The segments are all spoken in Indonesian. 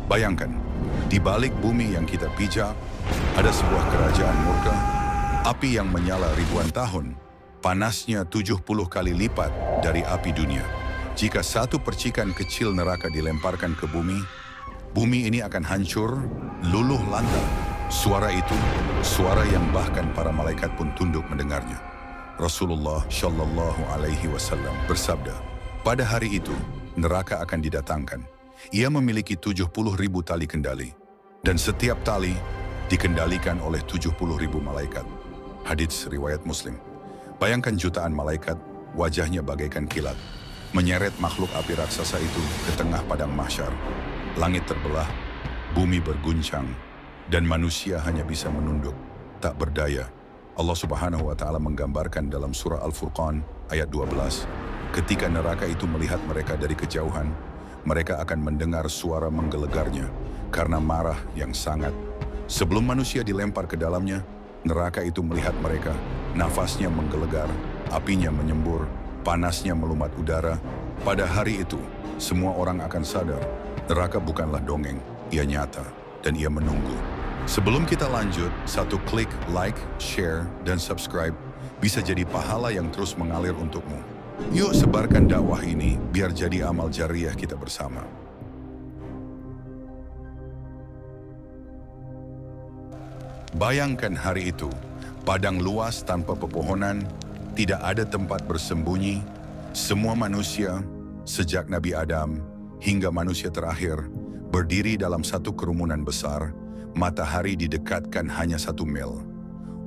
Bayangkan, di balik bumi yang kita pijak, ada sebuah kerajaan murka, api yang menyala ribuan tahun, panasnya 70 kali lipat dari api dunia. Jika satu percikan kecil neraka dilemparkan ke bumi, bumi ini akan hancur, luluh lantak. Suara itu, suara yang bahkan para malaikat pun tunduk mendengarnya. Rasulullah Shallallahu Alaihi Wasallam bersabda, pada hari itu, neraka akan didatangkan. Ia memiliki 70.000 tali kendali, dan setiap tali dikendalikan oleh 70.000 malaikat. Hadits riwayat Muslim. Bayangkan jutaan malaikat, wajahnya bagaikan kilat, menyeret makhluk api raksasa itu ke tengah padang mahsyar. Langit terbelah, bumi berguncang, dan manusia hanya bisa menunduk, tak berdaya. Allah Subhanahu wa Ta'ala menggambarkan dalam surah Al-Furqan ayat 12, ketika neraka itu melihat mereka dari kejauhan, mereka akan mendengar suara menggelegarnya karena marah yang sangat. Sebelum manusia dilempar ke dalamnya, neraka itu melihat mereka, nafasnya menggelegar, apinya menyembur, panasnya melumat udara. Pada hari itu, semua orang akan sadar, neraka bukanlah dongeng, ia nyata, dan ia menunggu. Sebelum kita lanjut, satu klik like, share, dan subscribe bisa jadi pahala yang terus mengalir untukmu. Yuk sebarkan dakwah ini biar jadi amal jariah kita bersama. Bayangkan hari itu, padang luas tanpa pepohonan, tidak ada tempat bersembunyi. Semua manusia, sejak Nabi Adam hingga manusia terakhir, berdiri dalam satu kerumunan besar. Matahari didekatkan hanya 1 mil.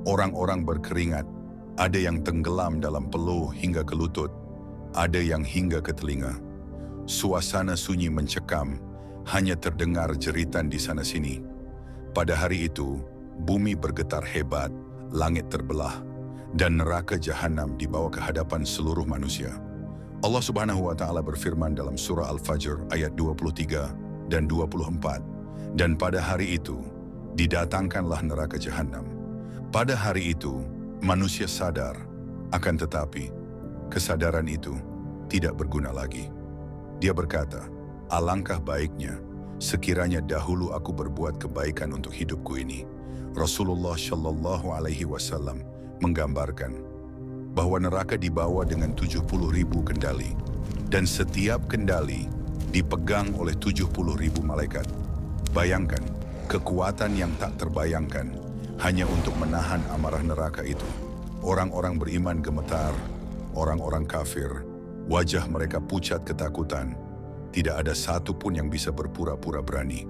Orang-orang berkeringat, ada yang tenggelam dalam peluh hingga ke lutut, ada yang hingga ke telinga. Suasana sunyi mencekam, hanya terdengar jeritan di sana-sini. Pada hari itu, bumi bergetar hebat, langit terbelah, dan neraka jahanam dibawa ke hadapan seluruh manusia. Allah Subhanahu wa Ta'ala berfirman dalam surah Al-Fajr ayat 23 dan 24, dan pada hari itu, didatangkanlah neraka jahanam. Pada hari itu, manusia sadar, akan tetapi, kesadaran itu tidak berguna lagi. Dia berkata, alangkah baiknya, sekiranya dahulu aku berbuat kebaikan untuk hidupku ini. Rasulullah Shallallahu Alaihi Wasallam menggambarkan bahwa neraka dibawa dengan 70.000 kendali, dan setiap kendali dipegang oleh 70.000 malaikat. Bayangkan, kekuatan yang tak terbayangkan hanya untuk menahan amarah neraka itu. Orang-orang beriman gemetar, orang-orang kafir, wajah mereka pucat ketakutan. Tidak ada satu pun yang bisa berpura-pura berani,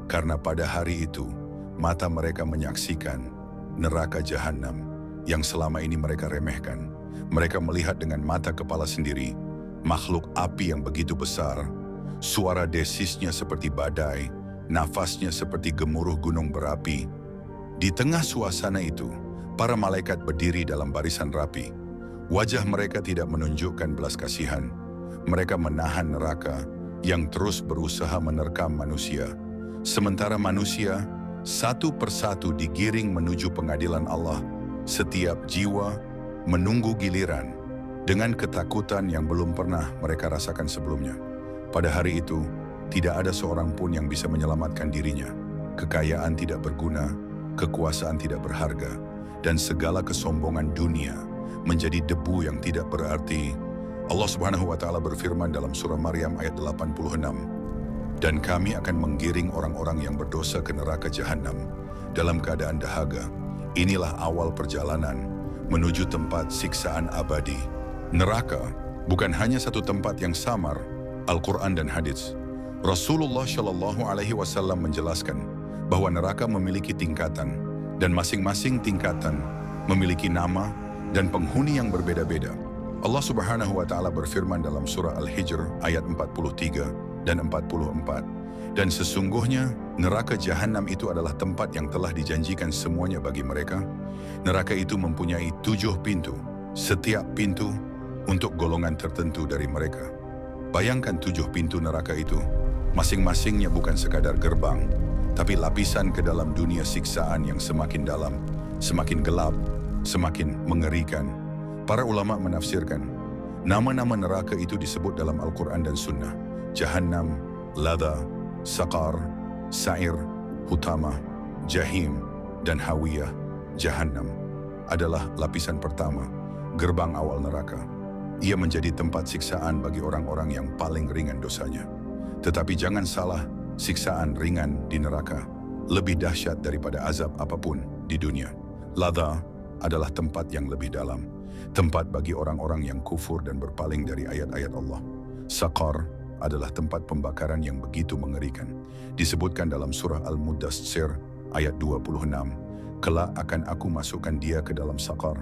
karena pada hari itu, mata mereka menyaksikan neraka jahanam yang selama ini mereka remehkan. Mereka melihat dengan mata kepala sendiri, makhluk api yang begitu besar, suara desisnya seperti badai, nafasnya seperti gemuruh gunung berapi. Di tengah suasana itu, para malaikat berdiri dalam barisan rapi. Wajah mereka tidak menunjukkan belas kasihan. Mereka menahan neraka yang terus berusaha menerkam manusia. Sementara manusia, satu persatu digiring menuju pengadilan Allah. Setiap jiwa menunggu giliran dengan ketakutan yang belum pernah mereka rasakan sebelumnya. Pada hari itu, tidak ada seorang pun yang bisa menyelamatkan dirinya. Kekayaan tidak berguna, kekuasaan tidak berharga, dan segala kesombongan dunia menjadi debu yang tidak berarti. Allah Subhanahu wa Ta'ala berfirman dalam surah Maryam ayat 86, dan kami akan menggiring orang-orang yang berdosa ke neraka jahanam dalam keadaan dahaga. Inilah awal perjalanan menuju tempat siksaan abadi. Neraka bukan hanya satu tempat yang samar. Al-Quran dan hadits, Rasulullah Shallallahu Alaihi Wasallam menjelaskan bahwa neraka memiliki tingkatan, dan masing-masing tingkatan memiliki nama dan penghuni yang berbeda-beda. Allah Subhanahu wa Ta'ala berfirman dalam surah Al-Hijr ayat 43 dan 44, dan sesungguhnya neraka jahanam itu adalah tempat yang telah dijanjikan semuanya bagi mereka. Neraka itu mempunyai 7 pintu, setiap pintu untuk golongan tertentu dari mereka. Bayangkan 7 pintu neraka itu, masing-masingnya bukan sekadar gerbang, tapi lapisan ke dalam dunia siksaan yang semakin dalam, semakin gelap, semakin mengerikan. Para ulama menafsirkan, nama-nama neraka itu disebut dalam Al-Quran dan Sunnah. Jahannam, Ladha, Saqar, Sa'ir, Hutama, Jahim, dan Hawiyah, Jahannam adalah lapisan pertama, gerbang awal neraka. Ia menjadi tempat siksaan bagi orang-orang yang paling ringan dosanya. Tetapi jangan salah, siksaan ringan di neraka lebih dahsyat daripada azab apapun di dunia. Ladha adalah tempat yang lebih dalam, tempat bagi orang-orang yang kufur dan berpaling dari ayat-ayat Allah. Saqar adalah tempat pembakaran yang begitu mengerikan. Disebutkan dalam surah Al-Muddatsir ayat 26, kelak akan aku masukkan dia ke dalam Saqar.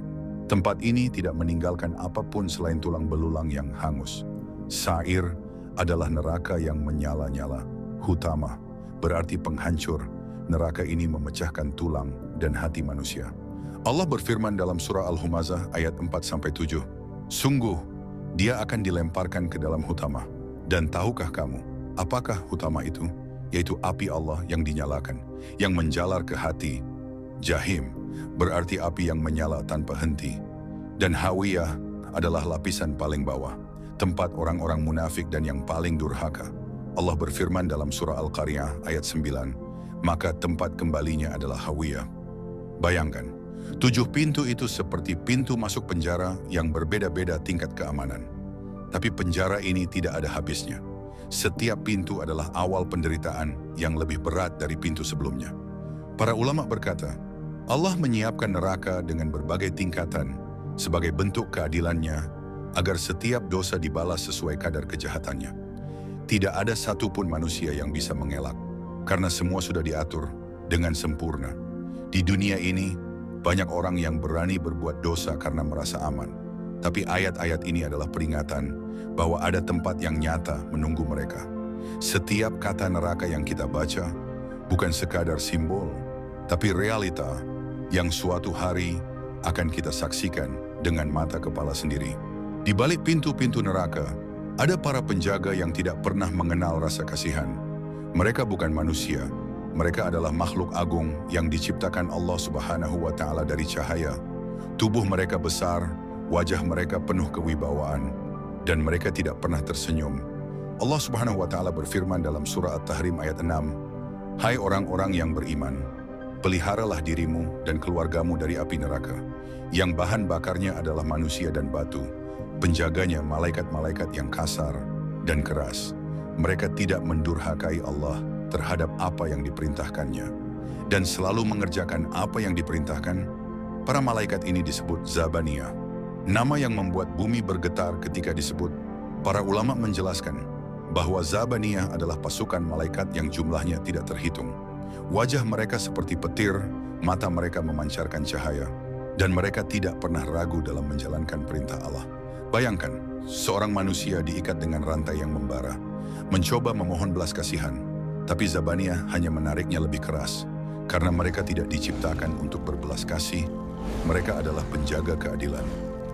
Tempat ini tidak meninggalkan apapun selain tulang belulang yang hangus. Sa'ir adalah neraka yang menyala-nyala. Hutama berarti penghancur. Neraka ini memecahkan tulang dan hati manusia. Allah berfirman dalam surah Al-Humazah ayat 4-7, sungguh, dia akan dilemparkan ke dalam Hutama. Dan tahukah kamu, apakah Hutama itu? Yaitu api Allah yang dinyalakan, yang menjalar ke hati. Jahim berarti api yang menyala tanpa henti. Dan Hawiyah adalah lapisan paling bawah, tempat orang-orang munafik dan yang paling durhaka. Allah berfirman dalam surah Al-Qariyah ayat 9, maka tempat kembalinya adalah Hawiyah. Bayangkan, 7 pintu itu seperti pintu masuk penjara yang berbeda-beda tingkat keamanan. Tapi penjara ini tidak ada habisnya. Setiap pintu adalah awal penderitaan yang lebih berat dari pintu sebelumnya. Para ulama berkata, Allah menyiapkan neraka dengan berbagai tingkatan sebagai bentuk keadilannya agar setiap dosa dibalas sesuai kadar kejahatannya. Tidak ada satupun manusia yang bisa mengelak, karena semua sudah diatur dengan sempurna. Di dunia ini, banyak orang yang berani berbuat dosa karena merasa aman. Tapi ayat-ayat ini adalah peringatan bahwa ada tempat yang nyata menunggu mereka. Setiap kata neraka yang kita baca bukan sekadar simbol, tapi realita yang suatu hari akan kita saksikan dengan mata kepala sendiri. Di balik pintu-pintu neraka, ada para penjaga yang tidak pernah mengenal rasa kasihan. Mereka bukan manusia, mereka adalah makhluk agung yang diciptakan Allah Subhanahu wa Ta'ala dari cahaya. Tubuh mereka besar, wajah mereka penuh kewibawaan, dan mereka tidak pernah tersenyum. Allah Subhanahu wa Ta'ala berfirman dalam surah At-Tahrim ayat 6, hai orang-orang yang beriman, peliharalah dirimu dan keluargamu dari api neraka, yang bahan bakarnya adalah manusia dan batu, penjaganya malaikat-malaikat yang kasar dan keras. Mereka tidak mendurhakai Allah terhadap apa yang diperintahkannya, dan selalu mengerjakan apa yang diperintahkan. Para malaikat ini disebut Zabaniyah. Nama yang membuat bumi bergetar ketika disebut. Para ulama menjelaskan bahwa Zabaniyah adalah pasukan malaikat yang jumlahnya tidak terhitung. Wajah mereka seperti petir, mata mereka memancarkan cahaya, dan mereka tidak pernah ragu dalam menjalankan perintah Allah. Bayangkan, seorang manusia diikat dengan rantai yang membara, mencoba memohon belas kasihan, tapi Zabaniyah hanya menariknya lebih keras, karena mereka tidak diciptakan untuk berbelas kasih. Mereka adalah penjaga keadilan.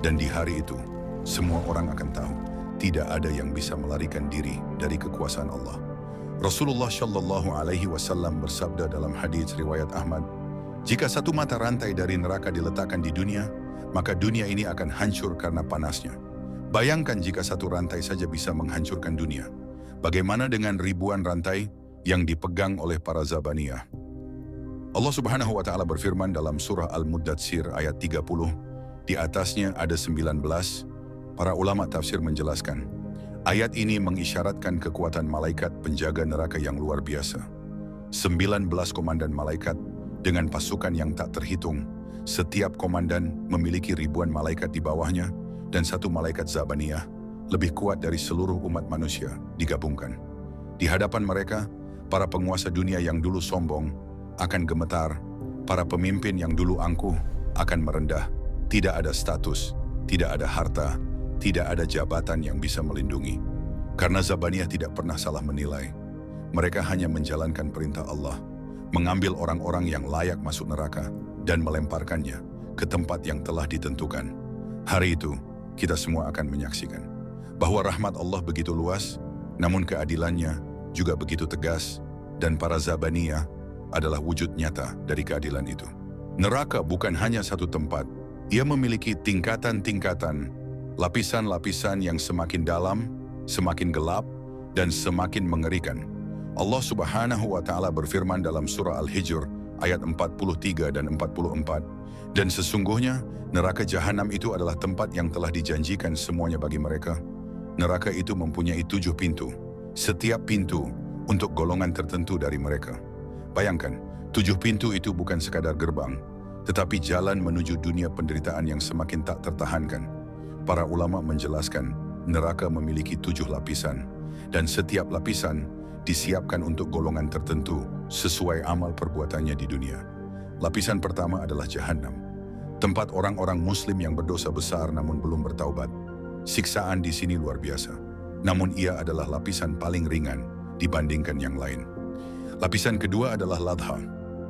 Dan di hari itu, semua orang akan tahu, tidak ada yang bisa melarikan diri dari kekuasaan Allah. Rasulullah Shallallahu Alaihi Wasallam bersabda dalam hadits riwayat Ahmad, jika satu mata rantai dari neraka diletakkan di dunia, maka dunia ini akan hancur karena panasnya. Bayangkan jika satu rantai saja bisa menghancurkan dunia. Bagaimana dengan ribuan rantai yang dipegang oleh para Zabaniyah? Allah Subhanahu wa Ta'ala berfirman dalam surah Al-Muddatsir ayat 30, di atasnya ada 19, para ulama tafsir menjelaskan, ayat ini mengisyaratkan kekuatan malaikat penjaga neraka yang luar biasa. 19 komandan malaikat dengan pasukan yang tak terhitung. Setiap komandan memiliki ribuan malaikat di bawahnya, dan satu malaikat Zabaniyah lebih kuat dari seluruh umat manusia digabungkan. Di hadapan mereka, para penguasa dunia yang dulu sombong akan gemetar, para pemimpin yang dulu angkuh akan merendah. Tidak ada status, tidak ada harta, tidak ada jabatan yang bisa melindungi. Karena Zabaniyah tidak pernah salah menilai. Mereka hanya menjalankan perintah Allah, mengambil orang-orang yang layak masuk neraka dan melemparkannya ke tempat yang telah ditentukan. Hari itu, kita semua akan menyaksikan bahwa rahmat Allah begitu luas, namun keadilannya juga begitu tegas, dan para Zabaniyah adalah wujud nyata dari keadilan itu. Neraka bukan hanya satu tempat, ia memiliki tingkatan-tingkatan, lapisan-lapisan yang semakin dalam, semakin gelap, dan semakin mengerikan. Allah Subhanahu wa Ta'ala berfirman dalam surah Al-Hijr ayat 43 dan 44, dan sesungguhnya neraka jahanam itu adalah tempat yang telah dijanjikan semuanya bagi mereka. Neraka itu mempunyai 7 pintu, setiap pintu untuk golongan tertentu dari mereka. Bayangkan, 7 pintu itu bukan sekadar gerbang, tetapi jalan menuju dunia penderitaan yang semakin tak tertahankan. Para ulama menjelaskan, neraka memiliki 7 lapisan, dan setiap lapisan disiapkan untuk golongan tertentu sesuai amal perbuatannya di dunia. Lapisan pertama adalah jahanam, tempat orang-orang muslim yang berdosa besar namun belum bertaubat. Siksaan di sini luar biasa, namun ia adalah lapisan paling ringan dibandingkan yang lain. Lapisan kedua adalah ladha,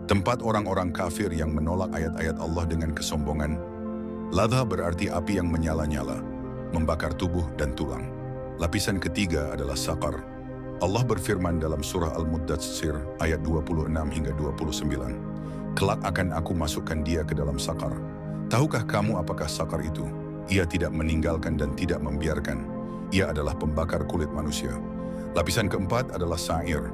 tempat orang-orang kafir yang menolak ayat-ayat Allah dengan kesombongan. Ladha berarti api yang menyala-nyala, membakar tubuh dan tulang. Lapisan ketiga adalah saqar. Allah berfirman dalam surah Al-Muddatsir ayat 26 hingga 29. Kelak akan aku masukkan dia ke dalam saqar. Tahukah kamu apakah saqar itu? Ia tidak meninggalkan dan tidak membiarkan. Ia adalah pembakar kulit manusia. Lapisan keempat adalah sa'ir,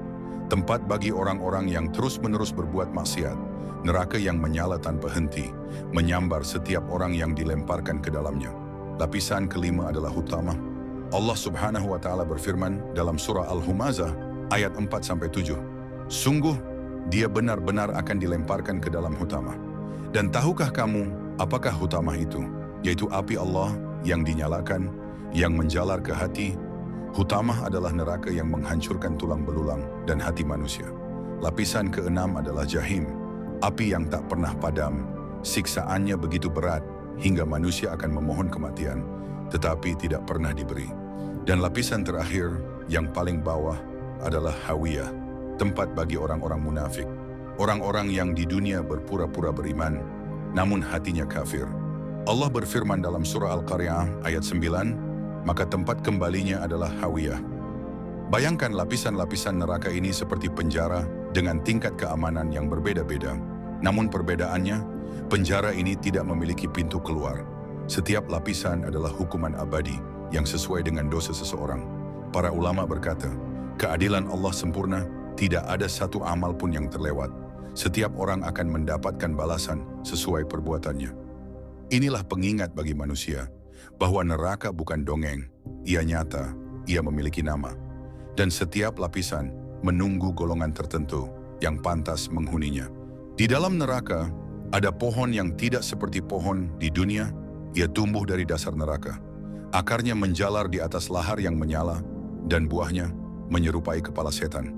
tempat bagi orang-orang yang terus-menerus berbuat maksiat, neraka yang menyala tanpa henti, menyambar setiap orang yang dilemparkan ke dalamnya. Lapisan kelima adalah hutamah. Allah Subhanahu wa Ta'ala berfirman dalam surah Al-Humazah ayat 4-7. Sungguh, dia benar-benar akan dilemparkan ke dalam hutamah. Dan tahukah kamu apakah hutamah itu? Yaitu api Allah yang dinyalakan, yang menjalar ke hati. Hutamah adalah neraka yang menghancurkan tulang belulang dan hati manusia. Lapisan keenam adalah jahim, api yang tak pernah padam. Siksaannya begitu berat hingga manusia akan memohon kematian, tetapi tidak pernah diberi. Dan lapisan terakhir yang paling bawah adalah hawiyah, tempat bagi orang-orang munafik, orang-orang yang di dunia berpura-pura beriman, namun hatinya kafir. Allah berfirman dalam surah Al-Qari'ah ayat 9, maka tempat kembalinya adalah hawiyah. Bayangkan lapisan-lapisan neraka ini seperti penjara dengan tingkat keamanan yang berbeda-beda. Namun perbedaannya, penjara ini tidak memiliki pintu keluar. Setiap lapisan adalah hukuman abadi yang sesuai dengan dosa seseorang. Para ulama berkata, keadilan Allah sempurna, tidak ada satu amal pun yang terlewat. Setiap orang akan mendapatkan balasan sesuai perbuatannya. Inilah pengingat bagi manusia, bahwa neraka bukan dongeng, ia nyata, ia memiliki nama. Dan setiap lapisan menunggu golongan tertentu yang pantas menghuninya. Di dalam neraka, ada pohon yang tidak seperti pohon di dunia, ia tumbuh dari dasar neraka. Akarnya menjalar di atas lahar yang menyala, dan buahnya menyerupai kepala setan.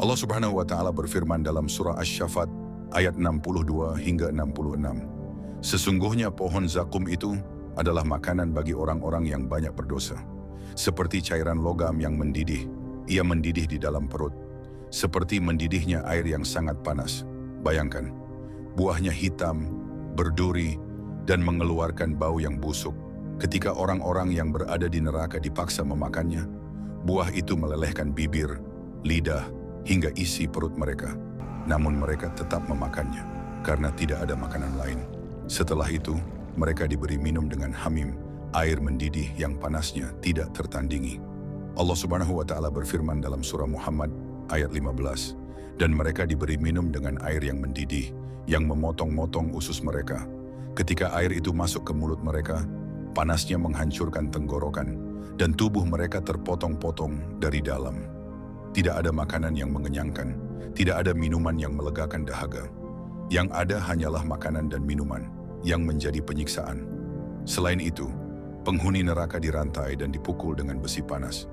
Allah Subhanahu wa Ta'ala berfirman dalam surah Asy-Syafat ayat 62 hingga 66. Sesungguhnya pohon zakum itu adalah makanan bagi orang-orang yang banyak berdosa. Seperti cairan logam yang mendidih, ia mendidih di dalam perut. Seperti mendidihnya air yang sangat panas. Bayangkan, buahnya hitam, berduri, dan mengeluarkan bau yang busuk. Ketika orang-orang yang berada di neraka dipaksa memakannya, buah itu melelehkan bibir, lidah, hingga isi perut mereka. Namun mereka tetap memakannya, karena tidak ada makanan lain. Setelah itu, mereka diberi minum dengan hamim, air mendidih yang panasnya tidak tertandingi. Allah Subhanahu wa Ta'ala berfirman dalam surah Muhammad ayat 15, dan mereka diberi minum dengan air yang mendidih, yang memotong-motong usus mereka. Ketika air itu masuk ke mulut mereka, panasnya menghancurkan tenggorokan, dan tubuh mereka terpotong-potong dari dalam. Tidak ada makanan yang mengenyangkan, tidak ada minuman yang melegakan dahaga. Yang ada hanyalah makanan dan minuman yang menjadi penyiksaan. Selain itu, penghuni neraka dirantai dan dipukul dengan besi panas.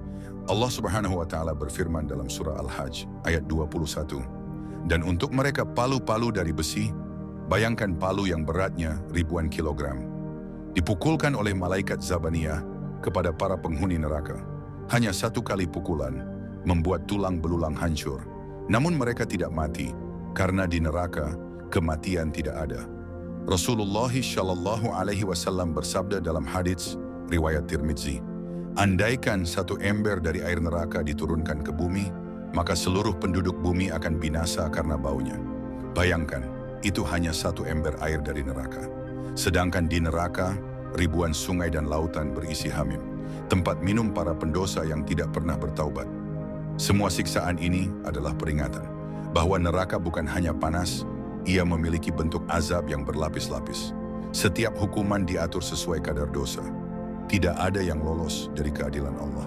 Allah Subhanahu wa Ta'ala berfirman dalam surah Al-Hajj ayat 21, dan untuk mereka palu-palu dari besi, bayangkan palu yang beratnya ribuan kilogram, dipukulkan oleh malaikat Zabaniyah kepada para penghuni neraka. Hanya satu kali pukulan membuat tulang belulang hancur. Namun mereka tidak mati, karena di neraka kematian tidak ada. Rasulullah Shallallahu Alaihi Wasallam bersabda dalam hadits riwayat Tirmidzi, andaikan satu ember dari air neraka diturunkan ke bumi, maka seluruh penduduk bumi akan binasa karena baunya. Bayangkan, itu hanya satu ember air dari neraka. Sedangkan di neraka, ribuan sungai dan lautan berisi hamim, tempat minum para pendosa yang tidak pernah bertaubat. Semua siksaan ini adalah peringatan bahwa neraka bukan hanya panas, ia memiliki bentuk azab yang berlapis-lapis. Setiap hukuman diatur sesuai kadar dosa. Tidak ada yang lolos dari keadilan Allah.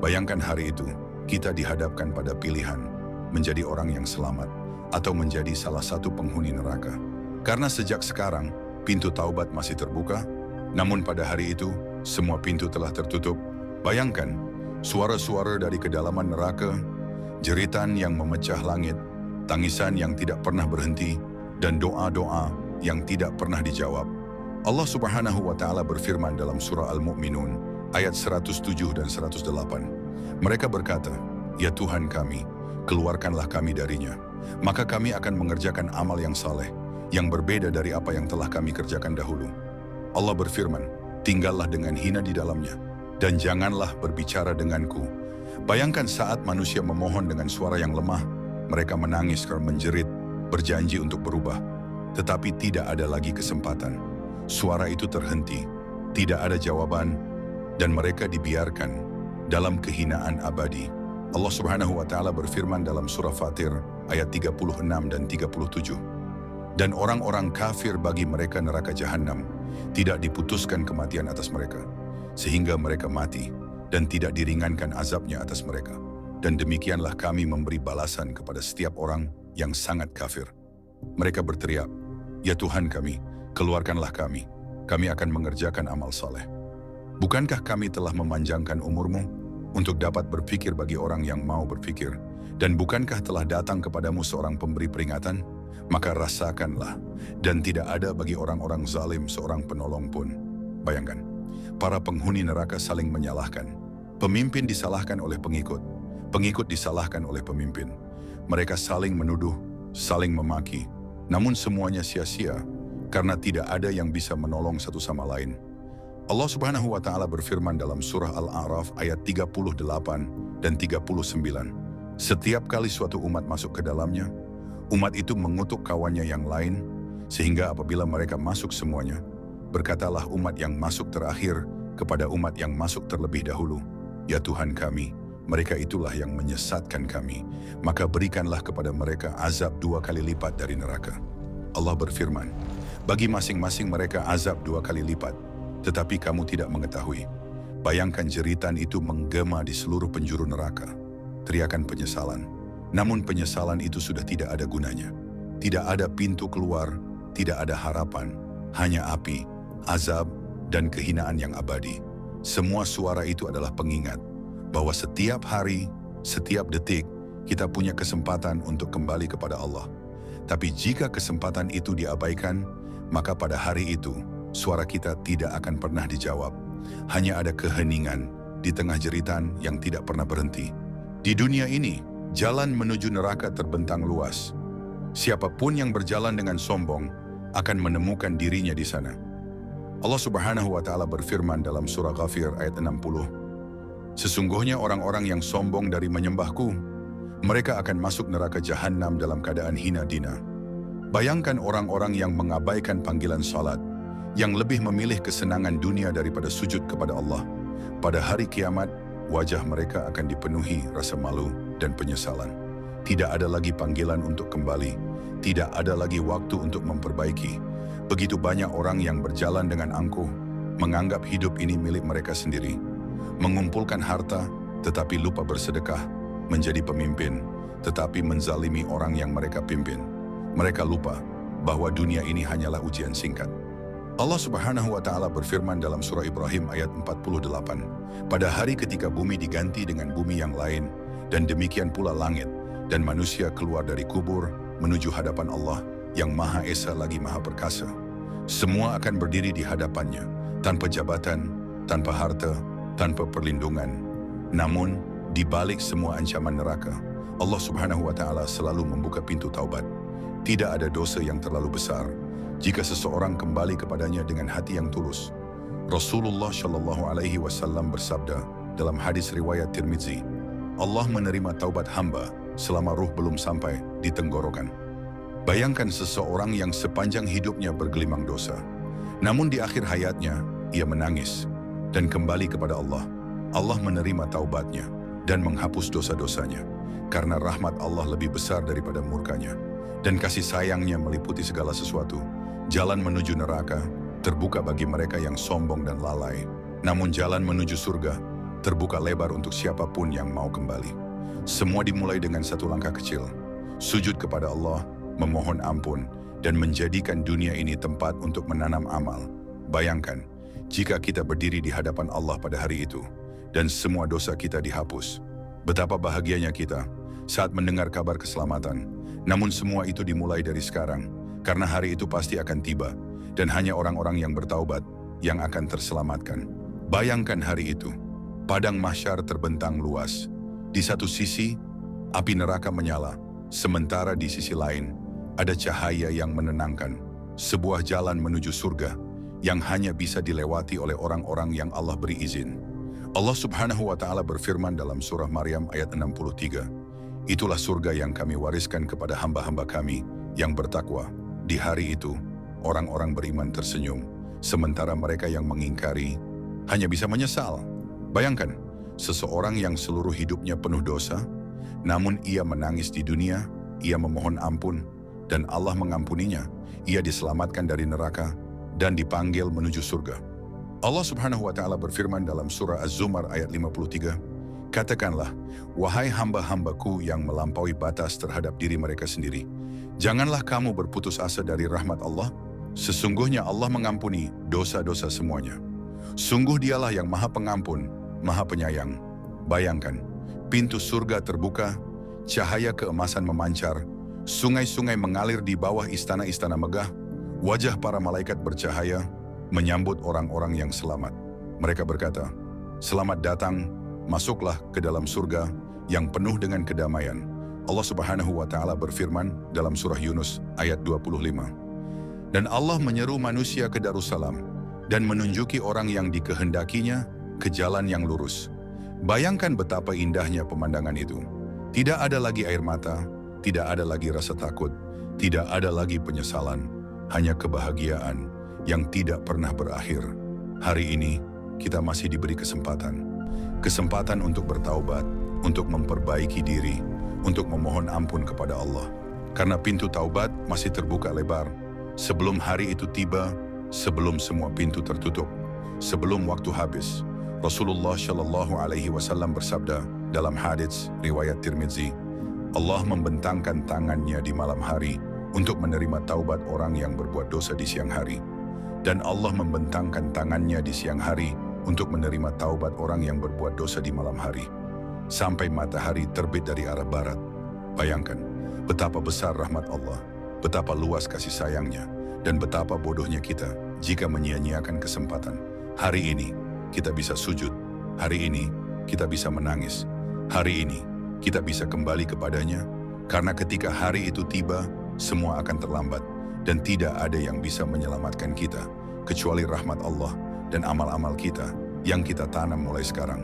Bayangkan hari itu, kita dihadapkan pada pilihan menjadi orang yang selamat atau menjadi salah satu penghuni neraka. Karena sejak sekarang, pintu taubat masih terbuka, namun pada hari itu, semua pintu telah tertutup. Bayangkan, suara-suara dari kedalaman neraka, jeritan yang memecah langit, tangisan yang tidak pernah berhenti, dan doa-doa yang tidak pernah dijawab. Allah Subhanahu wa Ta'ala berfirman dalam surah Al-Mu'minun, ayat 107 dan 108. Mereka berkata, "Ya Tuhan kami, keluarkanlah kami darinya, maka kami akan mengerjakan amal yang saleh, yang berbeda dari apa yang telah kami kerjakan dahulu." Allah berfirman, "Tinggallah dengan hina di dalamnya, dan janganlah berbicara denganku." Bayangkan saat manusia memohon dengan suara yang lemah, mereka menangis karena menjerit, berjanji untuk berubah, tetapi tidak ada lagi kesempatan. Suara itu terhenti, tidak ada jawaban, dan mereka dibiarkan dalam kehinaan abadi. Allah Subhanahu wa Ta'ala berfirman dalam surah Fatir ayat 36 dan 37. Dan orang-orang kafir bagi mereka neraka jahanam, tidak diputuskan kematian atas mereka, sehingga mereka mati, dan tidak diringankan azabnya atas mereka. Dan demikianlah kami memberi balasan kepada setiap orang yang sangat kafir. Mereka berteriak, "Ya Tuhan kami, keluarkanlah kami akan mengerjakan amal saleh." Bukankah kami telah memanjangkan umurmu untuk dapat berpikir bagi orang yang mau berpikir? Dan bukankah telah datang kepadamu seorang pemberi peringatan? Maka rasakanlah, dan tidak ada bagi orang-orang zalim seorang penolong pun. Bayangkan, para penghuni neraka saling menyalahkan. Pemimpin disalahkan oleh pengikut, pengikut disalahkan oleh pemimpin. Mereka saling menuduh, saling memaki, namun semuanya sia-sia, karena tidak ada yang bisa menolong satu sama lain. Allah Subhanahu wa Ta'ala berfirman dalam surah Al-A'raf ayat 38 dan 39. Setiap kali suatu umat masuk ke dalamnya, umat itu mengutuk kawannya yang lain, sehingga apabila mereka masuk semuanya, berkatalah umat yang masuk terakhir kepada umat yang masuk terlebih dahulu, "Ya Tuhan kami, mereka itulah yang menyesatkan kami, maka berikanlah kepada mereka azab 2 kali lipat dari neraka." Allah berfirman, "Bagi masing-masing mereka azab 2 kali lipat, tetapi kamu tidak mengetahui." Bayangkan jeritan itu menggema di seluruh penjuru neraka. Teriakan penyesalan. Namun penyesalan itu sudah tidak ada gunanya. Tidak ada pintu keluar, tidak ada harapan, hanya api, azab, dan kehinaan yang abadi. Semua suara itu adalah pengingat bahwa setiap hari, setiap detik, kita punya kesempatan untuk kembali kepada Allah. Tapi jika kesempatan itu diabaikan, maka pada hari itu, suara kita tidak akan pernah dijawab. Hanya ada keheningan di tengah jeritan yang tidak pernah berhenti. Di dunia ini, jalan menuju neraka terbentang luas. Siapapun yang berjalan dengan sombong akan menemukan dirinya di sana. Allah Subhanahu wa Ta'ala berfirman dalam surah Ghafir ayat 60. "Sesungguhnya orang-orang yang sombong dari menyembahku, mereka akan masuk neraka jahanam dalam keadaan hina dina." Bayangkan orang-orang yang mengabaikan panggilan salat, yang lebih memilih kesenangan dunia daripada sujud kepada Allah. Pada hari kiamat, wajah mereka akan dipenuhi rasa malu dan penyesalan. Tidak ada lagi panggilan untuk kembali, tidak ada lagi waktu untuk memperbaiki. Begitu banyak orang yang berjalan dengan angkuh, menganggap hidup ini milik mereka sendiri, mengumpulkan harta tetapi lupa bersedekah, menjadi pemimpin tetapi menzalimi orang yang mereka pimpin. Mereka lupa bahwa dunia ini hanyalah ujian singkat. Allah Subhanahu wa Ta'ala berfirman dalam surah Ibrahim ayat 48, "Pada hari ketika bumi diganti dengan bumi yang lain, dan demikian pula langit, dan manusia keluar dari kubur menuju hadapan Allah yang Maha Esa lagi Maha Perkasa. Semua akan berdiri di hadapannya, tanpa jabatan, tanpa harta, tanpa perlindungan. Namun, di balik semua ancaman neraka, Allah Subhanahu wa Ta'ala selalu membuka pintu taubat. Tidak ada dosa yang terlalu besar jika seseorang kembali kepadanya dengan hati yang tulus. Rasulullah Shallallahu Alaihi Wasallam bersabda dalam hadis riwayat Tirmizi, "Allah menerima taubat hamba selama ruh belum sampai di tenggorokan." Bayangkan seseorang yang sepanjang hidupnya bergelimang dosa, namun di akhir hayatnya ia menangis dan kembali kepada Allah. Allah menerima taubatnya. dan menghapus dosa-dosanya. Karena rahmat Allah lebih besar daripada murkanya. Dan kasih sayangnya meliputi segala sesuatu. Jalan menuju neraka terbuka bagi mereka yang sombong dan lalai. Namun jalan menuju surga terbuka lebar untuk siapapun yang mau kembali. Semua dimulai dengan satu langkah kecil. Sujud kepada Allah, memohon ampun, dan menjadikan dunia ini tempat untuk menanam amal. Bayangkan, jika kita berdiri di hadapan Allah pada hari itu, dan semua dosa kita dihapus. Betapa bahagianya kita saat mendengar kabar keselamatan. Namun semua itu dimulai dari sekarang, karena hari itu pasti akan tiba, dan hanya orang-orang yang bertaubat yang akan terselamatkan. Bayangkan hari itu, padang mahsyar terbentang luas. Di satu sisi, api neraka menyala, sementara di sisi lain, ada cahaya yang menenangkan. Sebuah jalan menuju surga yang hanya bisa dilewati oleh orang-orang yang Allah beri izin. Allah Subhanahu wa Ta'ala berfirman dalam surah Maryam ayat 63, "Itulah surga yang kami wariskan kepada hamba-hamba kami yang bertakwa. Di hari itu, orang-orang beriman tersenyum, sementara mereka yang mengingkari hanya bisa menyesal." Bayangkan, seseorang yang seluruh hidupnya penuh dosa, namun ia menangis di dunia, ia memohon ampun, dan Allah mengampuninya. Ia diselamatkan dari neraka dan dipanggil menuju surga. Allah Subhanahu wa Ta'ala berfirman dalam surah Az-Zumar ayat 53, "Katakanlah, wahai hamba-hambaku yang melampaui batas terhadap diri mereka sendiri, janganlah kamu berputus asa dari rahmat Allah. Sesungguhnya Allah mengampuni dosa-dosa semuanya. Sungguh Dialah yang Maha Pengampun, Maha Penyayang." Bayangkan, pintu surga terbuka, cahaya keemasan memancar, sungai-sungai mengalir di bawah istana-istana megah, wajah para malaikat bercahaya, menyambut orang-orang yang selamat. Mereka berkata, "Selamat datang, masuklah ke dalam surga yang penuh dengan kedamaian." Allah Subhanahu wa Ta'ala berfirman dalam surah Yunus ayat 25. Dan Allah menyeru manusia ke Darussalam dan menunjuki orang yang dikehendakinya ke jalan yang lurus. Bayangkan betapa indahnya pemandangan itu. Tidak ada lagi air mata, tidak ada lagi rasa takut, tidak ada lagi penyesalan, hanya kebahagiaan yang tidak pernah berakhir. Hari ini, kita masih diberi kesempatan. Kesempatan untuk bertaubat, untuk memperbaiki diri, untuk memohon ampun kepada Allah. Karena pintu taubat masih terbuka lebar. Sebelum hari itu tiba, sebelum semua pintu tertutup, sebelum waktu habis. Rasulullah Shallallahu Alaihi Wasallam bersabda dalam hadits riwayat Tirmidzi, Allah membentangkan tangannya di malam hari untuk menerima taubat orang yang berbuat dosa di siang hari. Dan Allah membentangkan tangannya di siang hari untuk menerima taubat orang yang berbuat dosa di malam hari. Sampai matahari terbit dari arah barat. Bayangkan, betapa besar rahmat Allah, betapa luas kasih sayangnya, dan betapa bodohnya kita jika menyia-nyiakan kesempatan. Hari ini, kita bisa sujud. Hari ini, kita bisa menangis. Hari ini, kita bisa kembali kepadanya, karena ketika hari itu tiba, semua akan terlambat. Dan tidak ada yang bisa menyelamatkan kita, kecuali rahmat Allah dan amal-amal kita yang kita tanam mulai sekarang.